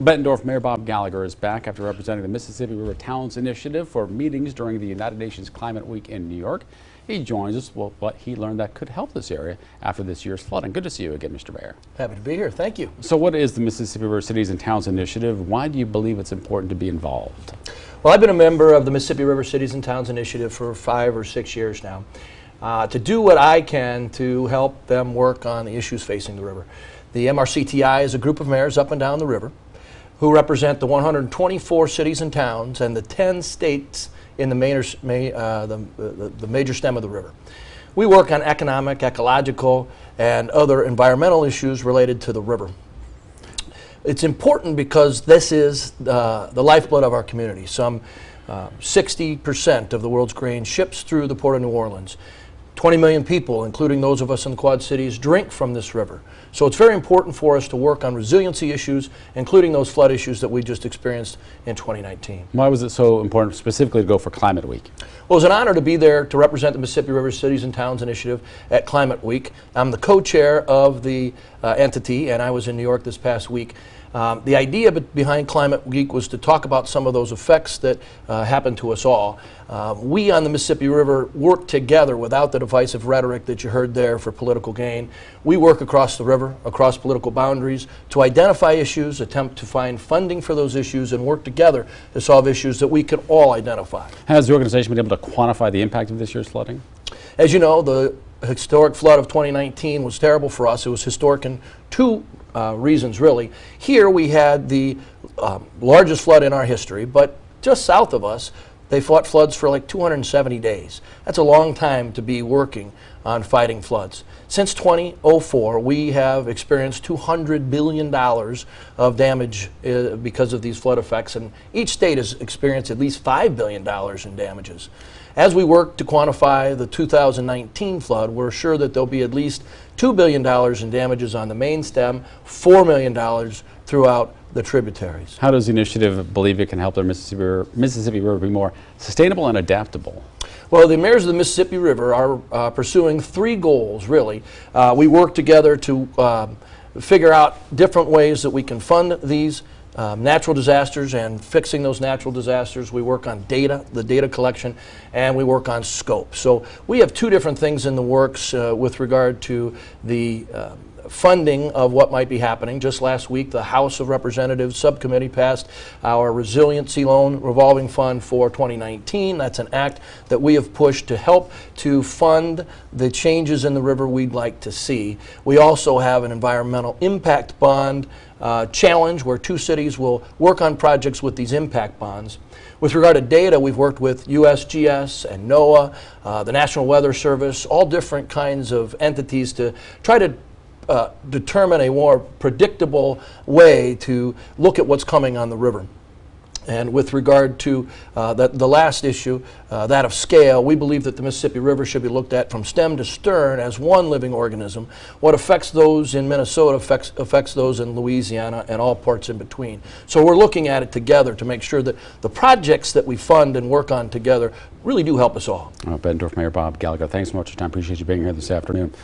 Bettendorf Mayor Bob Gallagher is back after representing the Mississippi River Towns Initiative for meetings during the United Nations Climate Week in New York. He joins us with what he learned that could help this area after this year's flooding. Good to see you again, Mr. Mayor. Happy to be here. Thank you. So what is the Mississippi River Cities and Towns Initiative? Why do you believe it's important to be involved? Well, I've been a member of the Mississippi River Cities and Towns Initiative for 5 or 6 years now to do what I can to help them work on the issues facing the river. The MRCTI is a group of mayors up and down the river who represent the 124 cities and towns and the 10 states in the major stem of the river. We work on economic, ecological, and other environmental issues related to the river. It's important because this is the lifeblood of our community. Some 60% of the world's grain ships through the Port of New Orleans. 20 million people, including those of us in the Quad Cities, drink from this river. So it's very important for us to work on resiliency issues, including those flood issues that we just experienced in 2019. Why was it so important specifically to go for Climate Week? Well, it was an honor to be there to represent the Mississippi River Cities and Towns Initiative at Climate Week. I'm the co-chair of the entity, and I was in New York this past week. The idea behind Climate Week was to talk about some of those effects that happen to us all. We on the Mississippi River work together without the divisive rhetoric that you heard there for political gain. We work across the river, across political boundaries, to identify issues, attempt to find funding for those issues, and work together to solve issues that we can all identify. Has the organization been able to quantify the impact of this year's flooding? As you know, the historic flood of 2019 was terrible for us. It was historic in two reasons, really. Here we had the largest flood in our history, but just south of us, they fought floods for like 270 days. That's a long time to be working on fighting floods. Since 2004, we have experienced $200 billion of damage because of these flood effects, and each state has experienced at least $5 billion in damages. As we work to quantify the 2019 flood, we're sure that there'll be at least $2 billion in damages on the main stem, $4 million throughout the tributaries. How does the initiative believe it can help the Mississippi River be more sustainable and adaptable? Well, the mayors of the Mississippi River are pursuing 3 goals, really. We work together to figure out different ways that we can fund these natural disasters and fixing those natural disasters. We work on data, the data collection, and we work on scope. So we have 2 different things in the works with regard to the funding of what might be happening. Just last week, the House of Representatives subcommittee passed our Resiliency Loan Revolving Fund for 2019. That's an act that we have pushed to help to fund the changes in the river we'd like to see. We also have an environmental impact bond challenge where 2 cities will work on projects with these impact bonds. With regard to data, we've worked with USGS and NOAA, the National Weather Service, all different kinds of entities to try to determine a more predictable way to look at what's coming on the river. And with regard to the last issue, that of scale, we believe that the Mississippi River should be looked at from stem to stern as one living organism. What affects those in Minnesota affects those in Louisiana and all parts in between. So we're looking at it together to make sure that the projects that we fund and work on together really do help us all. Bettendorf Mayor Bob Gallagher, thanks so much for your time. Appreciate you being here this afternoon.